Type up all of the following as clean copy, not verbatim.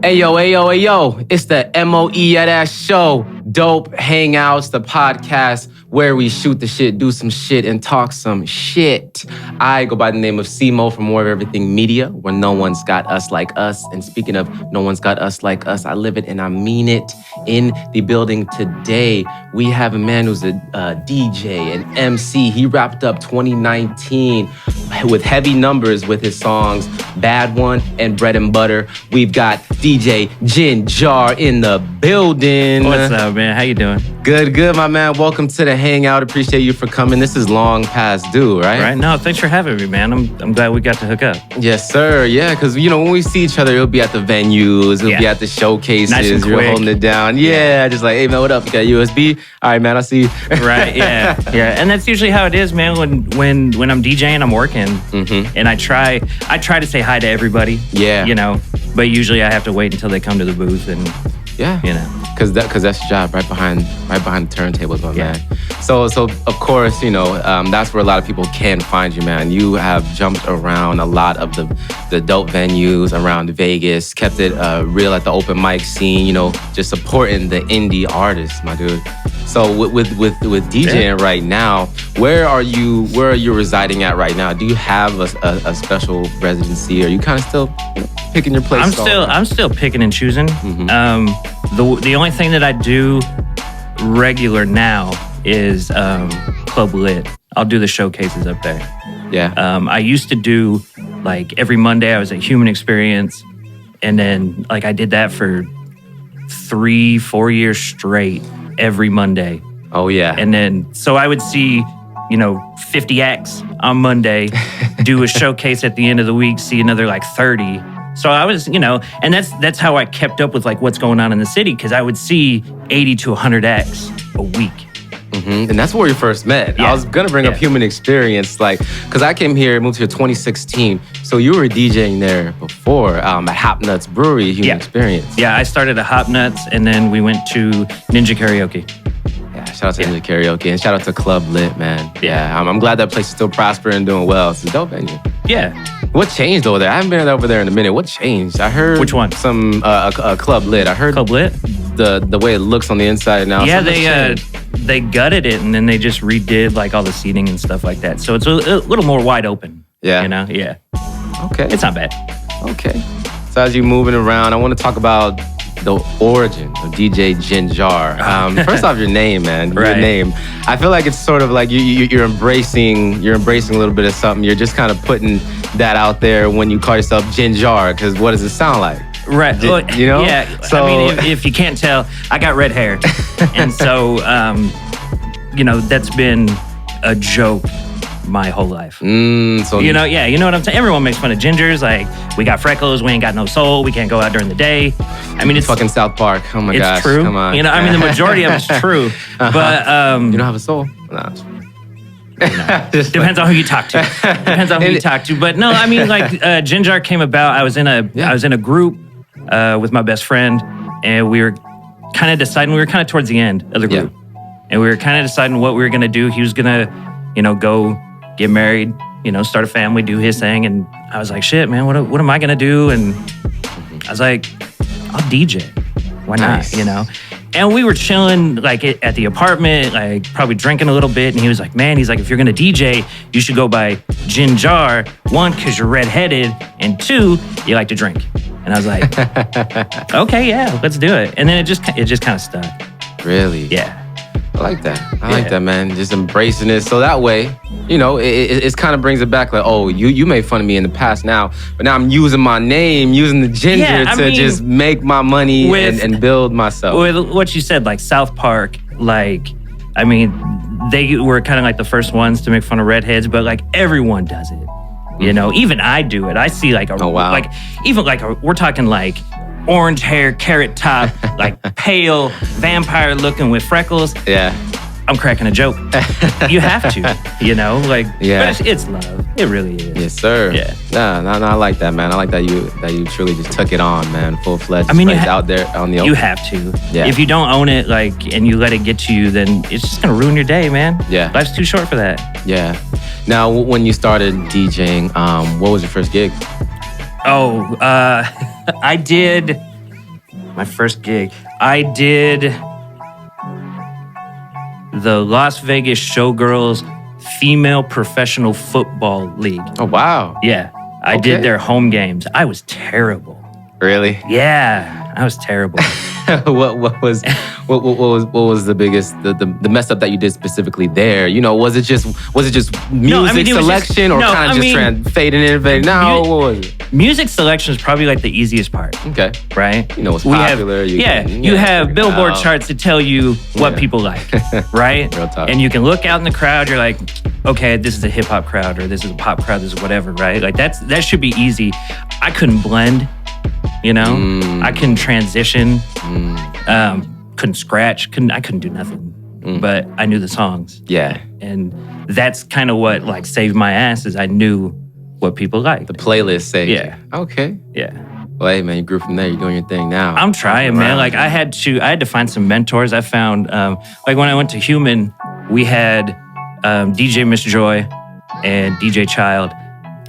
Hey yo, it's the MOE show. Dope Hangouts, the podcast where we shoot the shit, do some shit, and talk some shit. I go by the name of Simo from More of Everything Media, where no one's got us like us. And speaking of no one's got us like us, I live it and I mean it. In the building today, we have a man who's a DJ, an MC. He wrapped up 2019 with heavy numbers with his songs Bad One and Bread and Butter. We've got DJ GinJar in the building. What's up, man? How you doing? Good, my man. Welcome to the Hangout. Appreciate you for coming. This is long past due, right? Right. No, thanks for having me, man. I'm glad we got to hook up. Yes, sir. Yeah, because, when we see each other, it'll be at the venues, it'll be at the showcases. Nice and You're quick. holding it down. Yeah, just like, hey, man, what up? You got USB? All right, man, I'll see you. Right, yeah. And that's usually how it is, man. When I'm DJing, I'm working. And I try to say hi to everybody. Yeah. But usually I have to wait until they come to the booth and Because that's your job, right behind the turntables, my man. So of course, that's where a lot of people can find you, man. You have jumped around a lot of the dope venues around Vegas, kept it real at the open mic scene, just supporting the indie artists, my dude. So with DJing right now, where are you residing at right now? Do you have a special residency? Or are you kind of still picking your place? I'm still picking and choosing. The only thing that I do regular now is Club Lit. I'll do the showcases up there. Yeah. I used to do every Monday I was at Human Experience, and then I did that for 3-4 years straight every Monday. Oh yeah. And then so I would see 50 acts on Monday, do a showcase at the end of the week, see another 30. So I was, and that's how I kept up with what's going on in the city, because I would see 80 to 100 acts a week. And that's where we first met. Yeah. I was gonna bring up Human Experience, because I came here, moved here 2016. So you were DJing there before at Hop Nuts Brewery, Human Experience. Yeah, I started at Hop Nuts, and then we went to Ninja Karaoke. Yeah, shout out to Ninja Karaoke, and shout out to Club Lit, man. Yeah. I'm glad that place is still prospering and doing well. It's a dope venue. Yeah. What changed over there? I haven't been over there in a minute. What changed? I heard Which one? Some Club Lit. I heard Club Lit? The way it looks on the inside now. Yeah, they gutted it, and then they just redid all the seating and stuff like that. So it's a little more wide open. Yeah. Yeah. Okay. It's not bad. Okay. So as you're moving around, I want to talk about the origin of DJ GinJar. First off, your name, man. Right. Your name. I feel like it's sort of like you're embracing a little bit of something. You're just kind of putting that out there when you call yourself GinJar, because what does it sound like? Right. Yeah. So, if you can't tell, I got red hair. And so, that's been a joke my whole life. So you know what I'm saying? Everyone makes fun of gingers. We got freckles, we ain't got no soul, we can't go out during the day. I mean, it's fucking South Park. Oh my gosh. It's true. Come on. The majority of it's true. But you don't have a soul? No. Depends on who you talk to. But no, GinJar came about. I was in a group with my best friend, and we were kind of deciding. We were kind of towards the end of the group, and we were kind of deciding what we were gonna do. He was gonna, go get married, start a family, do his thing, and I was like, shit, man, what am I gonna do? And I was like, I'll DJ. Why not? And we were chilling at the apartment, probably drinking a little bit. And he was like, man, if you're gonna DJ, you should go by GinJar. 1, because you're redheaded, and 2, you like to drink. And I was like, okay, yeah, let's do it. And then it just kind of stuck. Really? Yeah. I like that. I like that, man. Just embracing it. So that way, it kind of brings it back you made fun of me in the past now, but now I'm using my name, using the ginger to just make my money and build myself. With what you said, South Park, they were kind of the first ones to make fun of redheads, but everyone does it. Even I do it. I see we're talking orange hair, carrot top, pale, vampire looking with freckles. Yeah. I'm cracking a joke. You have to, Yeah. But it's love. It really is. Yes, sir. Yeah. No, I like that, man. I like that you truly just took it on, man. Full-fledged. Out there on the open. You have to. Yeah. If you don't own it, and you let it get to you, then it's just gonna ruin your day, man. Yeah. Life's too short for that. Yeah. Now, when you started DJing, what was your first gig? I did My first gig. I did the Las Vegas Showgirls Female Professional Football League. Oh, wow. Yeah. I did their home games. I was terrible. Really? Yeah, I was terrible. what was the biggest the mess up that you did specifically there? You know, was it just music selection or kind of just fading in? No, what was it? Music selection is probably like the easiest part. Okay, right? You know what's popular. You have Billboard charts to tell you what people like, right? Real talk. And you can look out in the crowd. You're like, okay, this is a hip hop crowd, or this is a pop crowd, this is whatever, right? Like that should be easy. I couldn't blend. You know, I couldn't transition, couldn't scratch, I couldn't do nothing, but I knew the songs. Yeah. And that's kind of what like saved my ass is I knew what people liked. The playlist saved you. Okay. Yeah. Well, hey man, you grew from there. You're doing your thing now. I'm trying, man. Like I had to find some mentors. I found, like when I went to Human, we had DJ Miss Joy and DJ Child.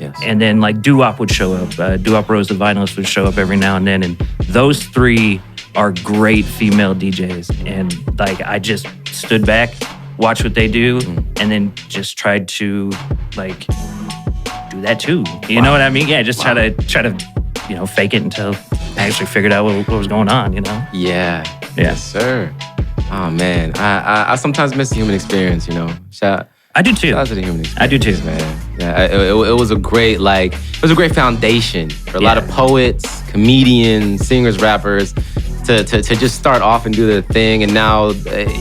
Yes. And then like Doo-Wop would show up. Doo-Wop Rose the Vinylist would show up every now and then. And those three are great female DJs. And like I just stood back, watched what they do, and then just tried to like do that too. You know what I mean? Yeah, just try to fake it until I actually figured out what was going on, you know? Yeah. Yes, sir. Oh man. I sometimes miss the human experience, you know. I do too. Shout out to the human experience, I do too, man. Yeah, it was a great foundation for a lot of poets, comedians, singers, rappers to just start off and do their thing. And now,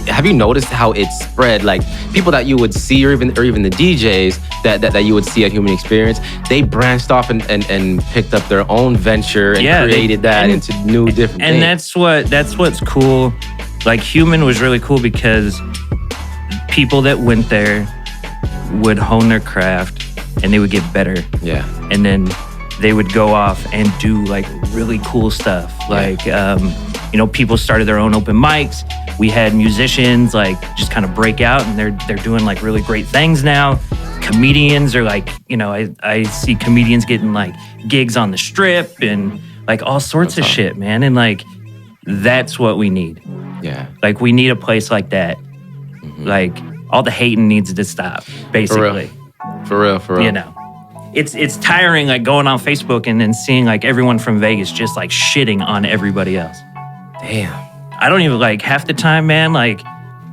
have you noticed how it spread? Like people that you would see, or even the DJs that you would see at Human Experience, they branched off and picked up their own venture and created into new different things. And that's what's cool. Like Human was really cool because people that went there would hone their craft and they would get better. Yeah. And then they would go off and do like really cool stuff. Like, people started their own open mics. We had musicians like just kind of break out and they're doing like really great things now. Comedians are like, I see comedians getting like gigs on the Strip and like all sorts of shit, man. And like, that's what we need. Yeah. Like we need a place like that. Mm-hmm. Like, all the hating needs to stop, basically. For real. You know, it's tiring, like going on Facebook and then seeing like everyone from Vegas just like shitting on everybody else. Damn. I don't even like half the time, man. Like,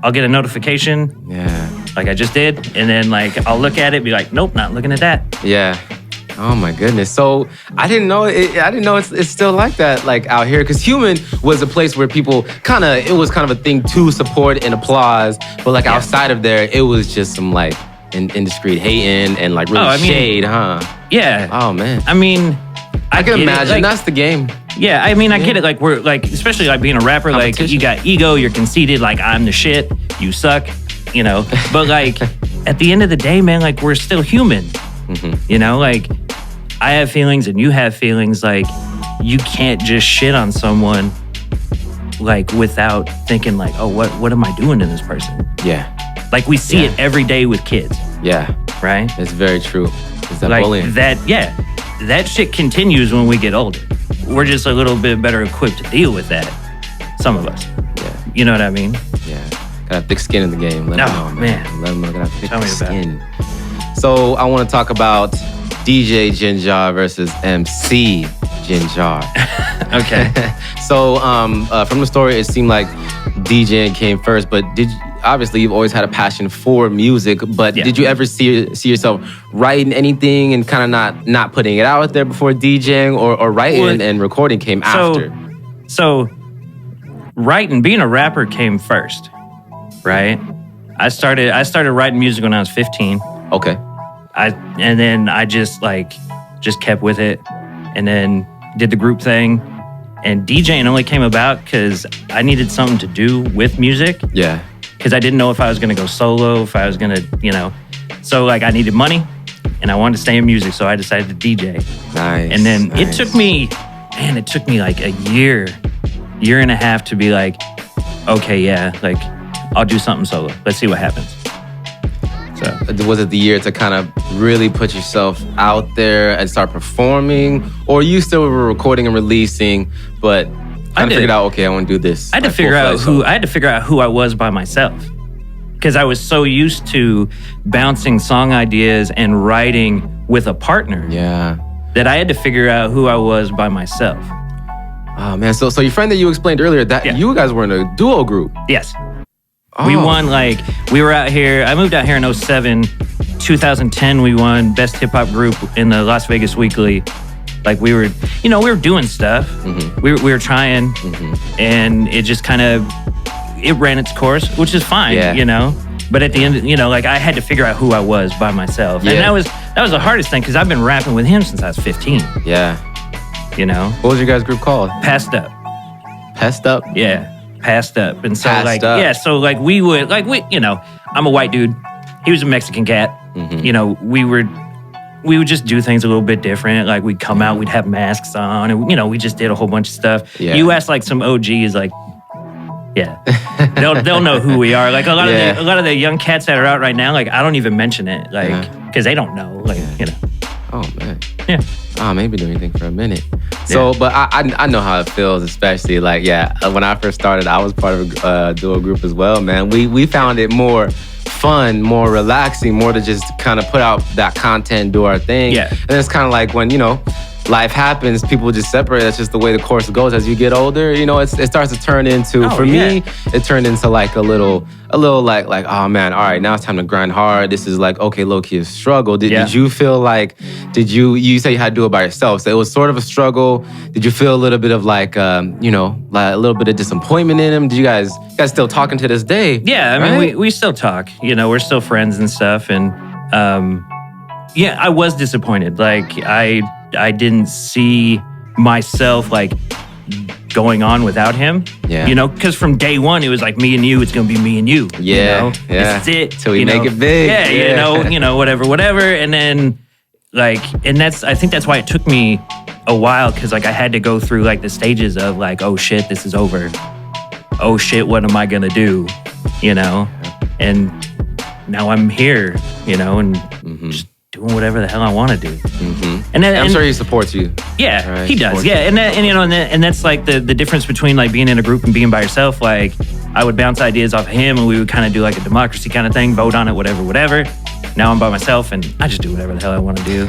I'll get a notification. Yeah. Like I just did, and then like I'll look at it, be like, nope, not looking at that. Yeah. Oh my goodness. So I didn't know it's still like that, like out here, because Human was a place where people it was kind of a thing to support and applause, but like outside of there, it was just some like indiscreet hating and like really shade, huh? Yeah. Oh man. I mean, I can imagine that's the game. Yeah, I mean, I get it. Like we're like, especially like being a rapper, like you got ego, you're conceited, like I'm the shit, you suck, But like at the end of the day, man, like we're still human. Mm-hmm. Like I have feelings and you have feelings. Like you can't just shit on someone like without thinking like, oh, what am I doing to this person? Yeah. Like we see it every day with kids. Yeah. Right? It's very true. It's that like bullying. That shit continues when we get older. We're just a little bit better equipped to deal with that. Some of us. Yeah. You know what I mean? Yeah. Got a thick skin in the game. Let them know, man. Let them know. Got a thick skin. So I want to talk about DJ GinJar versus MC GinJar. Okay. So from the story, it seemed like DJing came first, but obviously you've always had a passion for music, but did you ever see yourself writing anything and kind of not putting it out there before DJing, or writing and recording came after? So writing, being a rapper came first, right? I started writing music when I was 15. Okay. And then I just kept with it, and then did the group thing. And DJing only came about because I needed something to do with music. Yeah. Because I didn't know if I was going to go solo, if I was going to, So like I needed money and I wanted to stay in music. So I decided to DJ. Nice. And then it took me like a year and a half to be like, okay, yeah, like I'll do something solo. Let's see what happens. So was it the year to kind of really put yourself out there and start performing, or you still were recording and releasing, but Kind of figured out, okay, I want to do this. I had to figure out who I was by myself. Because I was so used to bouncing song ideas and writing with a partner. Yeah. That I had to figure out who I was by myself. Oh man, so your friend that you explained earlier, that you guys were in a duo group. Yes. Oh. We won, we were out here, I moved out here in 2007. 2010, we won Best Hip Hop Group in the Las Vegas Weekly. We were doing stuff. Mm-hmm. We were trying, and it just kind of, it ran its course, which is fine, But at the end, I had to figure out who I was by myself. Yeah. And that was the hardest thing, because I've been rapping with him since I was 15. Yeah. What was your guys' group called? Passed Up. Passed Up? Yeah. Passed Up. And so we would, I'm a white dude. He was a Mexican cat. Mm-hmm. We would just do things a little bit different. We'd come out, we'd have masks on, and we just did a whole bunch of stuff. Yeah. You ask some OGs, they'll know who we are. A lot of the young cats that are out right now, I don't even mention it, because they don't know. Oh man. Yeah. Oh, maybe do anything for a minute. So, but I know how it feels, especially when I first started, I was part of a duo group as well, man. We found it more fun, more relaxing, more to just kind of put out that content, do our thing. Yeah. And it's kind of like when, life happens, people just separate. That's just the way the course goes. As you get older, it starts to turn into, me, it turned into a little oh man, all right, now it's time to grind hard. This is okay, low-key a struggle. Did you feel you say you had to do it by yourself, so it was sort of a struggle. Did you feel a little bit of a little bit of disappointment in him? Did you guys still talking to this day? Yeah, I mean, we still talk, we're still friends and stuff. And I was disappointed. I didn't see myself going on without him. Yeah. Because from day one it was me and you. It's gonna be me and you. Yeah. Yeah. This is it. Till we make it big. Yeah. Whatever. And then and I think that's why it took me a while, because I had to go through the stages of oh shit, this is over. Oh shit, what am I gonna do? And now I'm here. And just doing whatever the hell I want to do. Mm-hmm. And I'm sure he supports you. Yeah, right? He does. Yeah, and that's the difference between being in a group and being by yourself. I would bounce ideas off of him, and we would kind of do a democracy kind of thing, vote on it, whatever. Now I'm by myself, and I just do whatever the hell I want to do.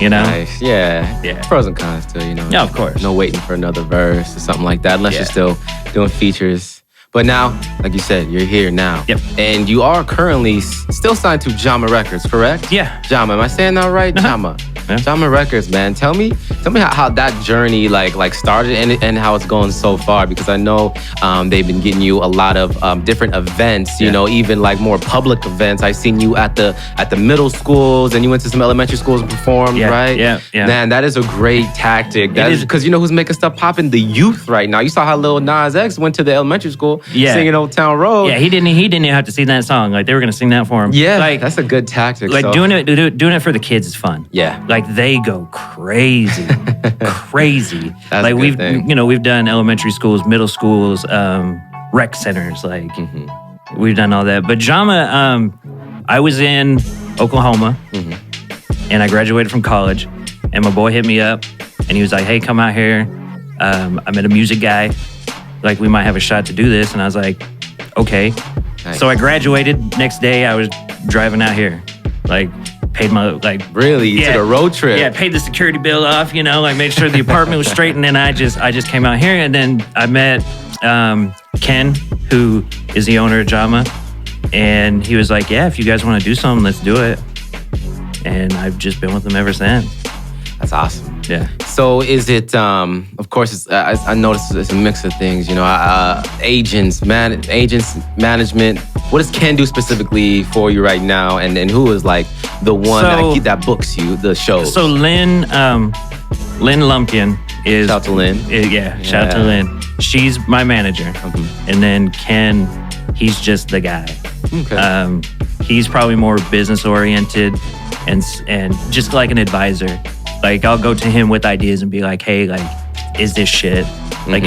Nice. Yeah. Pros and cons too. Yeah, of course. No waiting for another verse or something like that, unless you're still doing features. But now, like you said, you're here now. Yep. And you are currently still signed to Jahma Records, correct? Yeah. Jahma, am I saying that right? Jahma. Yeah. Jahma Records, man. Tell me how that journey started and how it's going so far, because I know they've been getting you a lot of different events, even more public events. I've seen you at the middle schools, and you went to some elementary schools and performed, right? Yeah. Man, that is a great tactic. That is because who's making stuff poppin'? The youth right now. You saw how Lil Nas X went to the elementary school singing Old Town Road. Yeah, he didn't even have to sing that song. They were gonna sing that for him. Yeah, that's a good tactic. Doing it for the kids is fun. Yeah. They go crazy. Crazy. That's a good thing. We've done elementary schools, middle schools, rec centers, we've done all that. But Jahma, I was in Oklahoma, and I graduated from college, and my boy hit me up, and he was like, hey, come out here. I met a music guy. We might have a shot to do this. And I was like, okay. Nice. So I graduated. Next day, I was driving out here. Paid my, Really? You took a road trip? Yeah, paid the security bill off, made sure the apartment was straight. And then I just came out here. And then I met Ken, who is the owner of Jahma. And he was like, yeah, if you guys want to do something, let's do it. And I've just been with them ever since. That's awesome. Yeah. So is it, of course, it's, I noticed it's a mix of things, agents, management. What does Ken do specifically for you right now? And who is the one that books you, the shows? So Lynn Lumpkin is... Shout out to Lynn. Shout out to Lynn. She's my manager. Mm-hmm. And then Ken, he's just the guy. Okay. He's probably more business oriented and just an advisor. I'll go to him with ideas and be like, hey, is this shit? And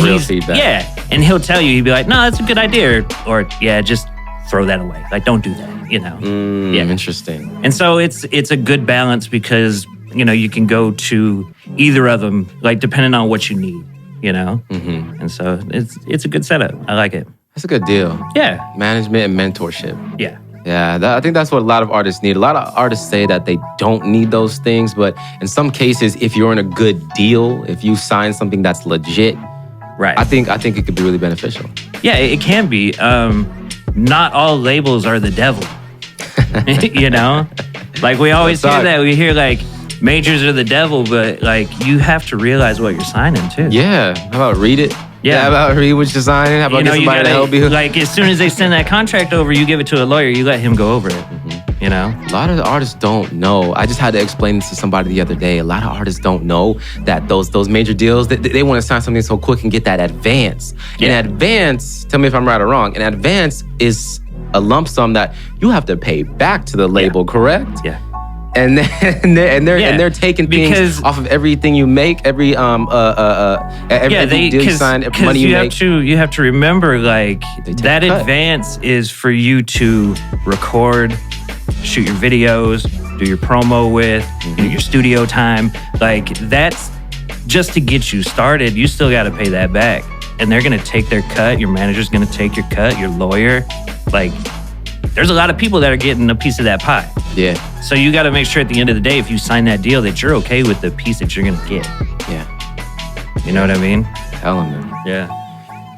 real he's feedback. Yeah, and he'll tell you, he'd be like, no, that's a good idea, or yeah, just throw that away. Don't do that. Yeah, interesting. And so it's a good balance, because you can go to either of them, depending on what you need. you know? And so it's a good setup. I like it. That's a good deal. Yeah. Management and mentorship. Yeah. Yeah, I think that's what a lot of artists need. A lot of artists say that they don't need those things, but in some cases, if you're in a good deal, if you sign something that's legit, right, I think it could be really beneficial. Yeah, it can be. Not all labels are the devil. You know, like we always hear that. We hear like majors are the devil, but like you have to realize what you're signing too. Yeah. How about read it? Yeah. How about read what you're signing? How about get somebody to help you? Like as soon as they send that contract over, you give it to a lawyer. You let him go over it. You know, a lot of the artists don't know. I just had to explain this to somebody the other day. A lot of artists don't know that those major deals, they want to sign something so quick and get that advance. Yeah. And advance, tell me if I'm right or wrong, an advance is a lump sum that you have to pay back to the label, correct? Yeah. And they're taking things off of everything you make, every deal you sign, every money you make. You have to remember, like that advance is for you to record, shoot your videos, do your promo with, your studio time. Like that's just to get you started. You still got to pay that back, and they're gonna take their cut. Your manager's gonna take your cut. Your lawyer, like. There's a lot of people that are getting a piece of that pie. Yeah. So you got to make sure at the end of the day, if you sign that deal, that you're okay with the piece that you're going to get. Yeah. You know what I mean? Tell them. Yeah.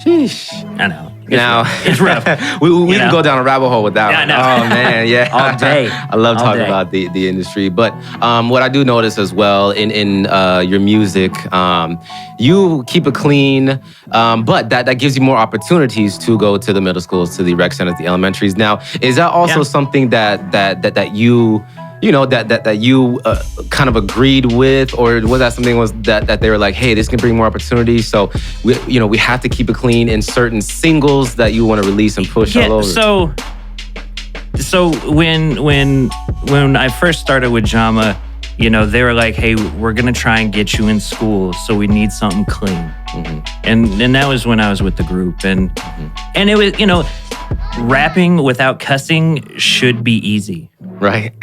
Sheesh. I know. It's rough. we can go down a rabbit hole with that one. Oh, man, yeah. All day. I love talking about the industry. But what I do notice as well in your music, you keep it clean, but that gives you more opportunities to go to the middle schools, to the rec centers, the elementaries. Now, is that also something that you... that you kind of agreed with, or was that something that they were like, hey, this can bring more opportunities, so we have to keep it clean in certain singles that you want to release and push all over? So when I first started with Jahma, they were like, hey, we're gonna try and get you in school, so we need something clean. And that was when I was with the group, and it was rapping without cussing should be easy. Right?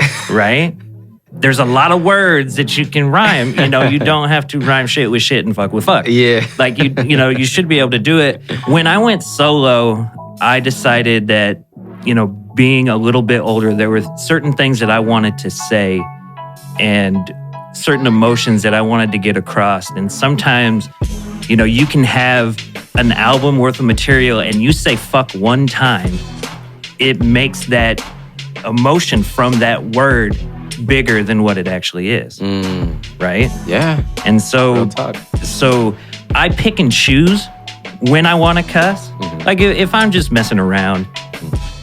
There's a lot of words that you can rhyme. You don't have to rhyme shit with shit and fuck with fuck. Yeah. Like you should be able to do it. When I went solo, I decided that, being a little bit older, there were certain things that I wanted to say and certain emotions that I wanted to get across. And sometimes, you can have an album worth of material and you say fuck one time, it makes that emotion from that word bigger than what it actually is. Right? Yeah. And so I pick and choose when I want to cuss. Like if I'm just messing around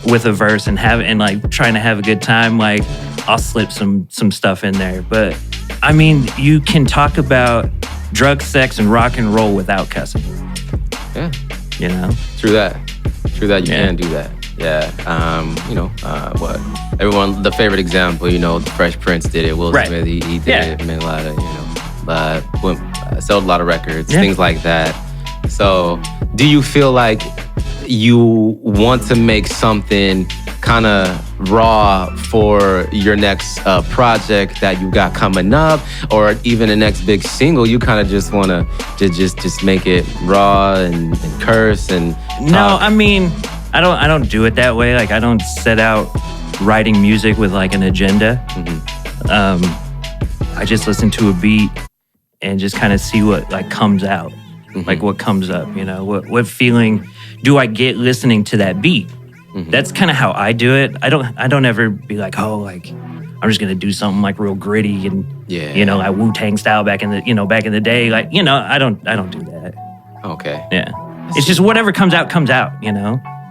with a verse and like trying to have a good time, like I'll slip some stuff in there. But I mean, you can talk about drug, sex, and rock and roll without cussing. Yeah. True that. You can do that. Yeah. What? Everyone, the favorite example, the Fresh Prince did it. Will Smith, he did it. Made a lot of, sold a lot of records, things like that. So, do you feel like you want to make something kind of raw for your next project that you got coming up, or even the next big single? You kind of just want to just make it raw and curse and talk? No, I mean, I don't do it that way. Like I don't set out writing music with like an agenda. I just listen to a beat and just kind of see what like comes out, like what comes up. What feeling do I get listening to that beat? That's kind of how I do it. I don't ever be like, oh, like I'm just gonna do something like real gritty and like Wu-Tang style back in the day. Like I don't do that. Okay. Yeah. It's just whatever comes out.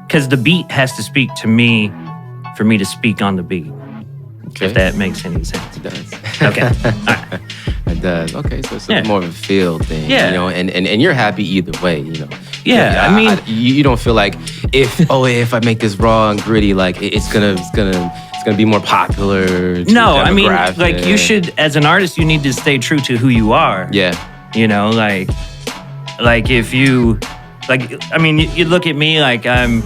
Because the beat has to speak to me for me to speak on the beat. Okay. If that makes any sense. It does. Okay. All right. It does. Okay, so it's more of a feel thing. Yeah. And you're happy either way, Yeah, I mean, you don't feel like if I make this raw and gritty, like it's gonna be more popular. No, I mean, like you should, as an artist, you need to stay true to who you are. Yeah. Like if you, I mean, you look at me like I'm,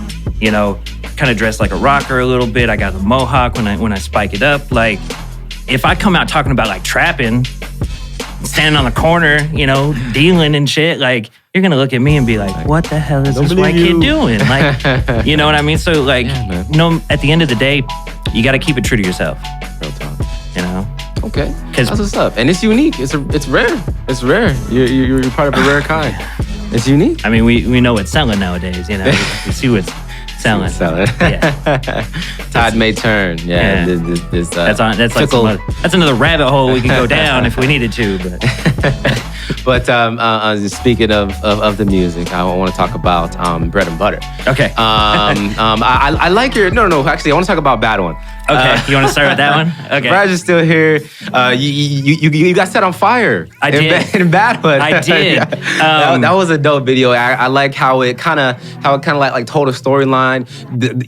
kind of dressed like a rocker a little bit. I got the mohawk when I spike it up. Like, if I come out talking about like trapping, standing on the corner, you know, dealing and shit, like, you're gonna look at me and be like, what the hell is this white kid doing? Like, you know what I mean? So like, at the end of the day, you got to keep it true to yourself. Real talk. You know? Okay, that's what's up. And it's unique. It's rare. It's rare. You're part of a rare kind. It's unique. I mean, we know what's selling nowadays, you know? We see what's selling. Yeah. Tide may turn. Yeah. That's another rabbit hole we can go down if we needed to. But speaking of the music, I want to talk about bread and butter. Okay. I like your actually I want to talk about Bad One. Okay, you want to start with that one? Okay. Brad is still here. You got set on fire. I did. In Bad One. I did. That was a dope video. I like how it kind of like told a storyline.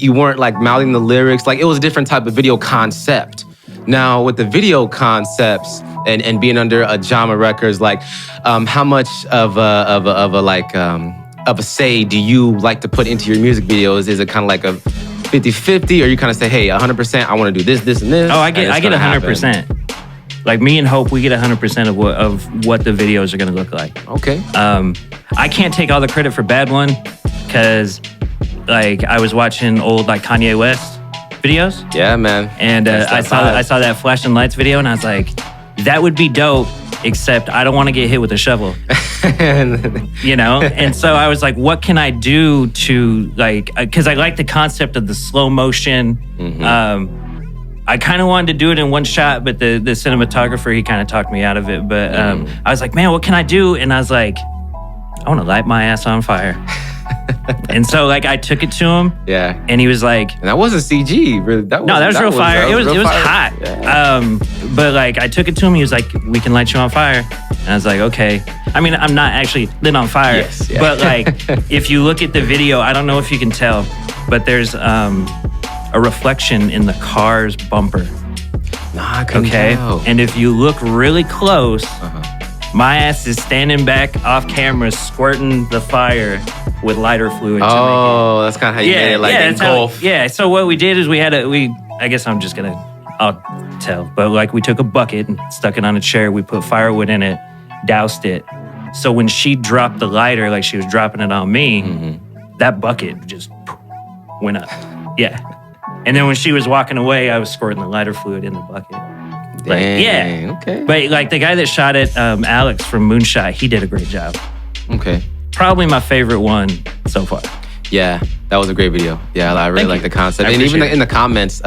You weren't like mouthing the lyrics. Like it was a different type of video concept. Now with the video concepts and being under a Jahma Records, like how much of a say do you like to put into your music videos? Is it kind of like a 50-50, or you kind of say, hey, 100%, I want to do this, and this? Oh, I get 100%. Like me and Hope, we get 100% of what the videos are going to look like. Okay. I can't take all the credit for Bad One because, like, I was watching old like Kanye West videos. Yeah, man. And I saw that flashing lights video, and I was like, that would be dope. Except I don't want to get hit with a shovel, you know? And so I was like, what can I do to like, because I like the concept of the slow motion. Mm-hmm. I kind of wanted to do it in one shot, but the cinematographer, he kind of talked me out of it. But I was like, man, what can I do? And I was like, I want to light my ass on fire. And so like I took it to him. Yeah. And he was like, and that wasn't CG, really. That was real fire. It was hot. Yeah. But like I took it to him. He was like, we can light you on fire. And I was like, okay. I mean, I'm not actually lit on fire. Yes, yeah. But like if you look at the video, I don't know if you can tell, but there's a reflection in the car's bumper. Nah, I couldn't tell. And if you look really close, my ass is standing back off camera, squirting the fire with lighter fluid. Oh, that's kind of how you made it, like engulf. So what we did is I guess I'll tell, but like we took a bucket and stuck it on a chair. We put firewood in it, doused it. So when she dropped the lighter, like she was dropping it on me, that bucket just went up. Yeah. And then when she was walking away, I was squirting the lighter fluid in the bucket. Dang, okay. But like the guy that shot it, Alex from Moonshot, he did a great job. Okay. Probably my favorite one so far. Yeah, that was a great video. Yeah, I really like the concept. And even in the comments,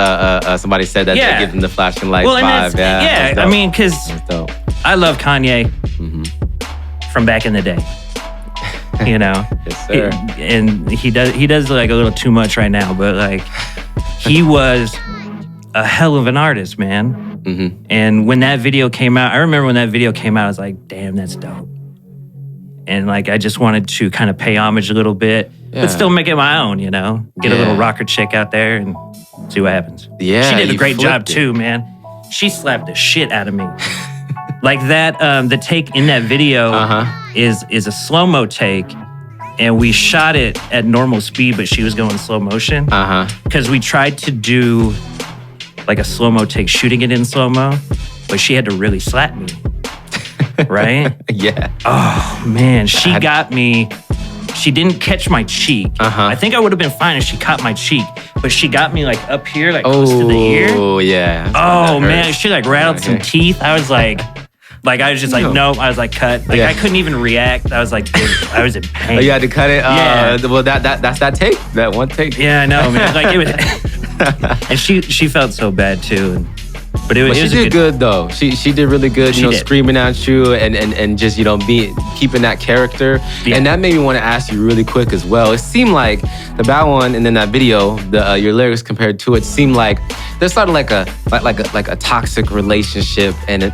somebody said that they give them the flashing lights vibe. I mean, because I love Kanye from back in the day. You know? Yes, sir. And he does like a little too much right now, but like he was a hell of an artist, man. And when that video came out, I remember when that video came out, I was like, damn, that's dope. And like, I just wanted to kind of pay homage a little bit, but still make it my own, you know? Get a little rocker chick out there and see what happens. Yeah, she did a great job too, man. She slapped the shit out of me. Like that, the take in that video is a slow-mo take, and we shot it at normal speed, but she was going slow motion. Because we tried to do like a slow-mo take, shooting it in slow-mo, but she had to really slap me. Right? Yeah. Oh, man. She got me. She didn't catch my cheek. I think I would have been fine if she caught my cheek, but she got me like up here, like close to the ear. Oh, yeah. Oh, man. She like rattled some teeth. I was like, I was just like, nope. I was like, cut. Like, I couldn't even react. I was like, dude, I was in pain. Oh, you had to cut it? Yeah. Well, that's that take. That one take. Yeah, I know, man. Like, it was... And she felt so bad, too. But she did good though. She did really good, you know, screaming at you and just, you know, keeping that character. Yeah. And that made me want to ask you really quick as well. It seemed like the Bad One and then that video, your lyrics compared to it seemed like there's sort of like a toxic relationship and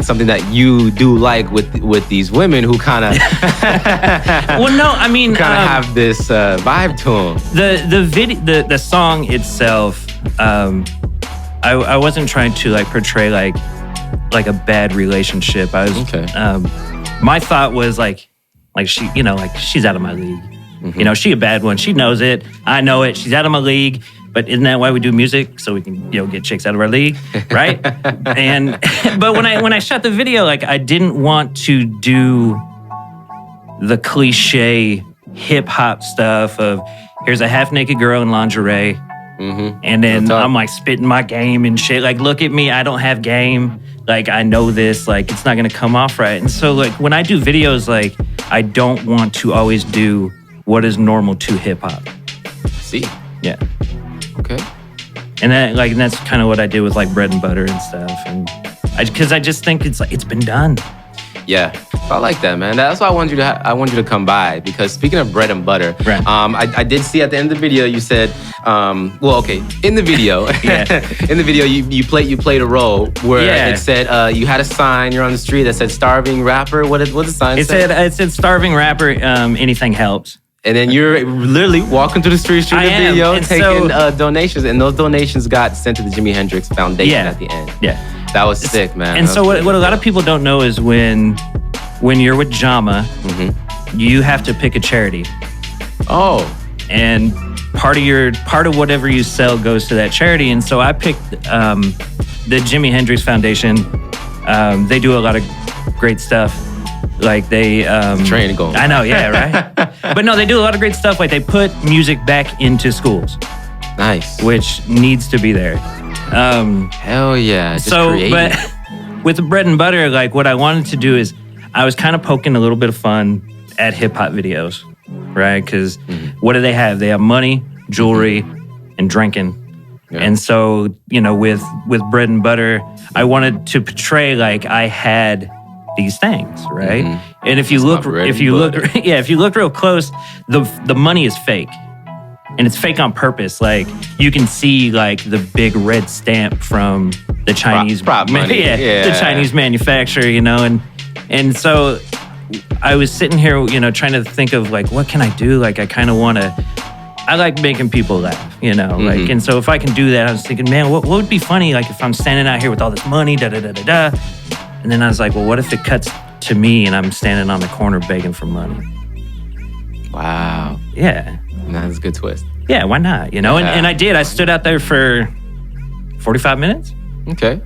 something that you do like with these women who kind of well, no, I mean, kind of have this vibe to them. The song itself, I wasn't trying to like portray like a bad relationship. I was my thought was like she, you know, like she's out of my league. You know, she a bad one. She knows it. I know it. She's out of my league. but isn't that why we do music? So we can, get chicks out of our league, right? But when I shot the video, like I didn't want to do the cliche hip hop stuff of here's a half naked girl in lingerie, and then I'm like spitting my game and shit. Like, look at me, I don't have game. Like, I know this. Like, it's not gonna come off right. And so, like, when I do videos, like, I don't want to always do what is normal to hip hop. See. Yeah. Okay. And that's kind of what I did with like bread and butter and stuff, and because I just think it's been done. Yeah, I like that, man. That's why I wanted you to come by, because speaking of bread and butter, right. I did see at the end of the video you said, in the video, in the video you played a role where it said you had a sign, you're on the street that said starving rapper. What did the sign say? It said starving rapper, anything helps. And then you're literally walking through the street shooting a video, taking donations, and those donations got sent to the Jimi Hendrix Foundation at the end. Yeah. That was sick, man. And so what a lot of people don't know is when you're with Jahma, you have to pick a charity. Oh. And part of whatever you sell goes to that charity. And so I picked the Jimi Hendrix Foundation. They do a lot of great stuff. Like they train going. I know, yeah, right. But no, they do a lot of great stuff. Like they put music back into schools. Nice. Which needs to be there. Hell yeah. Just but with the bread and butter, like what I wanted to do is I was kind of poking a little bit of fun at hip hop videos, right? Because what do they have? They have money, jewelry, and drinking. Yeah. And so, with bread and butter, I wanted to portray like I had these things, right? And if you look real close, the money is fake. And it's fake on purpose. Like you can see like the big red stamp from the Chinese prop money. The Chinese manufacturer, and so I was sitting here, trying to think of like what can I do? Like I like making people laugh, like, and so if I can do that, I was thinking, man, what would be funny? Like if I'm standing out here with all this money, and then I was like, well, what if it cuts to me and I'm standing on the corner begging for money? Wow. Yeah. That's a good twist. Yeah, why not? And I did. I stood out there for 45 minutes. Okay.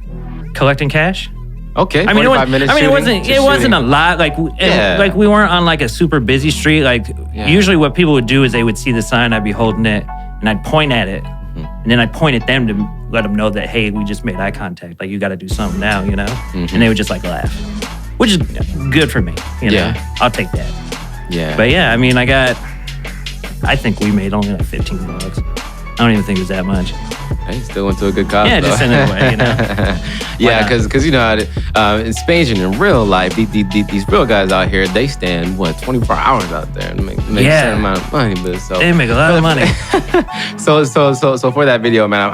Collecting cash. Okay. I mean, it wasn't a lot. Like we weren't on like a super busy street. Like usually what people would do is they would see the sign, I'd be holding it, and I'd point at it. And then I'd point at them to let them know that, hey, we just made eye contact. Like, you got to do something now, And they would just like laugh, which is good for me. Yeah. I'll take that. Yeah. But yeah, I mean, I think we made only like $15. I don't even think it was that much. Hey, still went to a good cause. Yeah, though. Just in a way, Yeah, because in Spain and in real life, these real guys out here, they stand 24 hours out there and make a certain amount of money. But they make a lot of money. So for that video, man,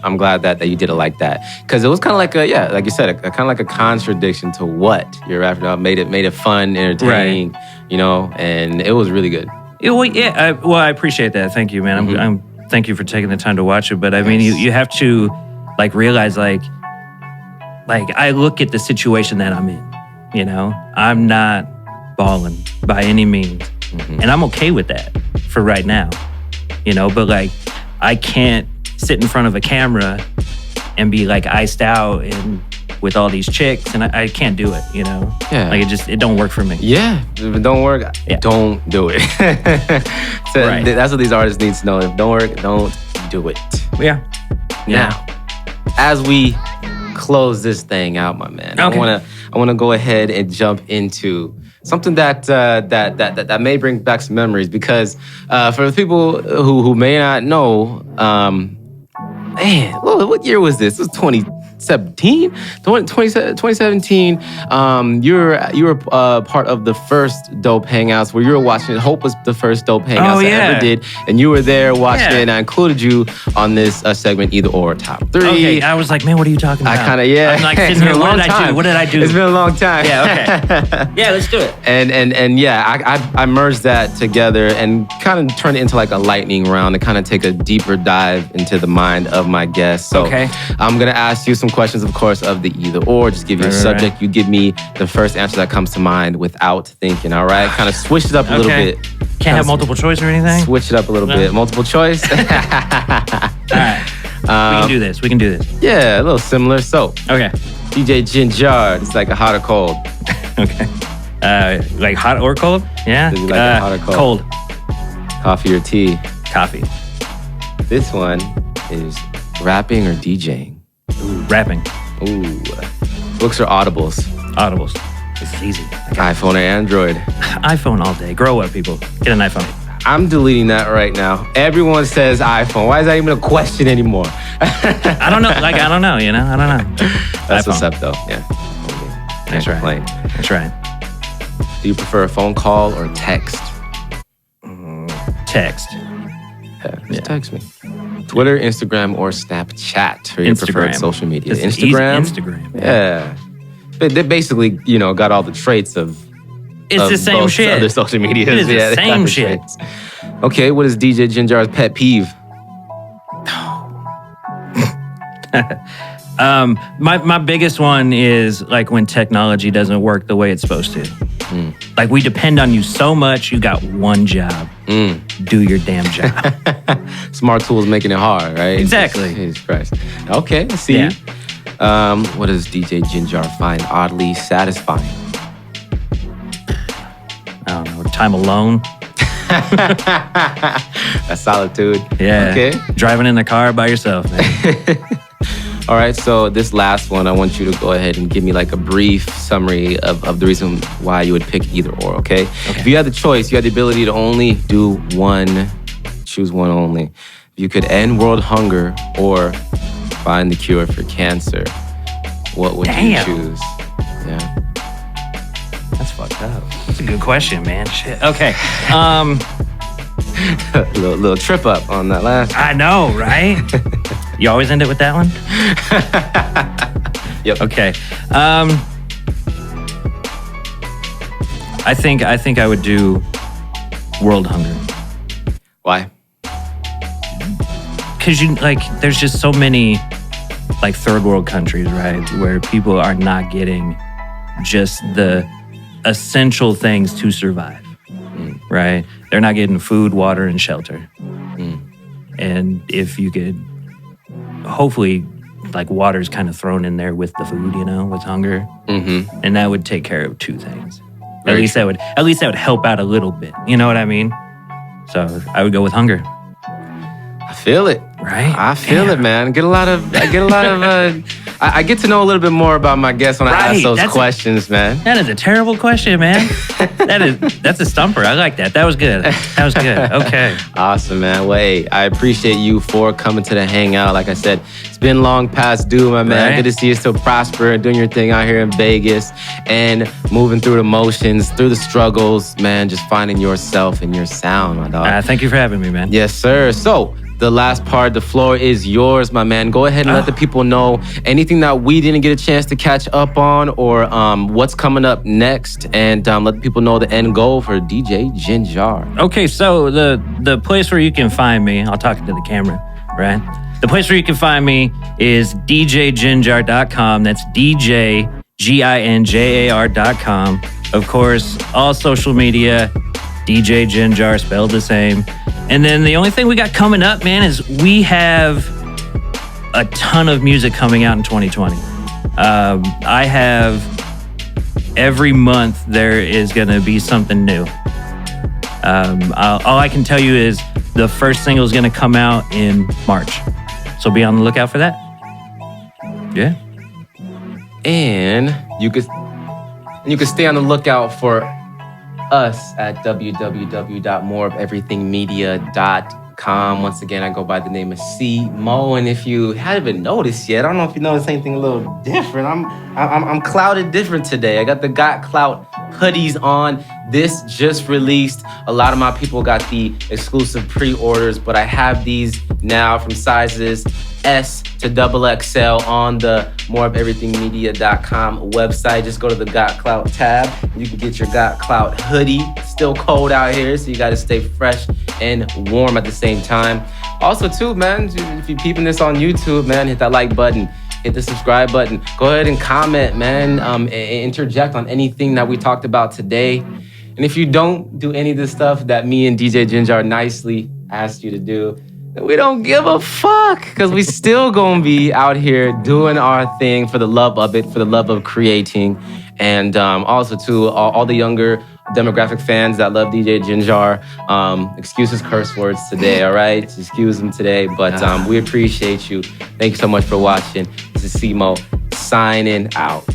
I'm glad that you did it like that, because it was kind of like like you said, kind of like a contradiction to what you're rapping about. Made it fun, entertaining, right. And it was really good. I appreciate that. Thank you, man. Thank you for taking the time to watch it. But I mean, you have to like realize like I look at the situation that I'm in. I'm not balling by any means, and I'm okay with that for right now. But like I can't sit in front of a camera and be like iced out and with all these chicks, and I can't do it, Yeah. Like it don't work for me. Yeah, if it don't work, don't do it. Right. That's what these artists need to know. If it don't work, don't do it. Yeah. Now, as we close this thing out, my man, okay. I wanna go ahead and jump into something that may bring back some memories, because for the people who may not know, man, what year was this? It was 2017. You were part of the first Dope Hangouts, where you were watching it. Hope was the first Dope Hangouts I ever did, and you were there watching it, and I included you on this segment, Either or Top 3. Okay, I was like, man, what are you talking about? I'm like, what did I do? It's been a long time. Yeah, okay. Yeah, let's do it. And yeah, I merged that together and kind of turned it into like a lightning round to kind of take a deeper dive into the mind of my guests. So I'm gonna ask you some questions, of course, of the either or. Just give you a subject. You give me the first answer that comes to mind without thinking. All right, kind of switch it up a little bit. Can't have multiple choice or anything. Switch it up a little bit. Multiple choice. right. We can do this. We can do this. Yeah, a little similar. So, Okay. DJ GinJar, it's like a hot or cold. Okay. Like hot or cold? Yeah. Does he like it hot or cold? Cold. Coffee or tea? Coffee. This one is rapping or DJing. Rapping. Ooh. Books or audibles? Audibles. This is easy. iPhone or Android? iPhone all day. Grow up, people. Get an iPhone. I'm deleting that right now. Everyone says iPhone. Why is that even a question anymore? I don't know. Like, I don't know, you know? I don't know. That's iPhone. what's up, though. Yeah. That's right. Complain. That's right. Do you prefer a phone call or text? Text. Yeah, just text me. Twitter, Instagram, or Snapchat for your preferred Instagram. social media. It's Instagram? Instagram. Yeah. They basically, got all the traits of It's the same both shit. other social medias. It is the they got same the shit. traits. Okay, what is DJ GinJar's pet peeve? My biggest one is like when technology doesn't work the way it's supposed to. Like we depend on you so much, you got one job. Do your damn job. Smart tools making it hard, right? Exactly. Jesus Christ. Okay, I see. Yeah. What does DJ GinJar find oddly satisfying? I don't know. Time alone. That's solitude. Yeah. Okay. Driving in the car by yourself, man. All right, so this last one, I want you to go ahead and give me like a brief summary of the reason why you would pick either or, okay? If you had the choice, you had the ability to only do one, choose one only. If you could end world hunger or find the cure for cancer, what would you choose? Yeah. That's fucked up. That's a good question, man. Shit. Okay. little trip up on that last. I know, right? You always end it with that one? Yep. Okay. I think I would do world hunger. Why? Because there's just so many like third world countries, right, where people are not getting just the essential things to survive, right? They're not getting food, water, and shelter. And if you could, hopefully, like water's kind of thrown in there with the food, with hunger, and that would take care of two things. At least that would help out a little bit. You know what I mean? So I would go with hunger. I feel it. Right? I feel it, man. I get to know a little bit more about my guests when I ask those questions, man. That is a terrible question, man. That's a stumper. I like that. That was good. Okay. Awesome, man. Well, hey, I appreciate you for coming to the Hangout. Like I said, it's been long past due, my man. Right. Good to see you still prospering, doing your thing out here in Vegas and moving through the motions, through the struggles, man, just finding yourself and your sound, my dog. Thank you for having me, man. Yes, sir. So, the last part, the floor is yours, my man. Go ahead and let the people know anything that we didn't get a chance to catch up on or what's coming up next, and let the people know the end goal for DJ GinJar. Okay, so the place where you can find me, I'll talk into the camera, right? The place where you can find me is djginjar.com. That's DJGinjar.com. Of course, all social media, DJ GinJar, spelled the same. And then the only thing we got coming up, man, is we have a ton of music coming out in 2020. I have every month there is going to be something new. All I can tell you is the first single is going to come out in March. So be on the lookout for that. Yeah. And you could stay on the lookout for us at www.moreofeverythingmedia.com. Once again, I go by the name of C Mo, and if you haven't noticed yet, I don't know if you noticed anything a little different. I'm clouded different today. I got the Got Clout hoodies on. This just released. A lot of my people got the exclusive pre-orders, but I have these now from sizes S to XXL on the moreofeverythingmedia.com website. Just go to the Got Clout tab. You can get your Got Clout hoodie. It's still cold out here, so you got to stay fresh and warm at the same time. Also, too, man, if you're peeping this on YouTube, man, hit that like button. Hit the subscribe button. Go ahead and comment, man. Interject on anything that we talked about today. And if you don't do any of the stuff that me and DJ GinJar nicely asked you to do, We don't give a fuck because we still gonna be out here doing our thing for the love of it, for the love of creating. And also to all the younger demographic fans that love DJ GinJar, excuse his curse words today, all right? Excuse them today, but we appreciate you. Thank you so much for watching. This is Simo signing out.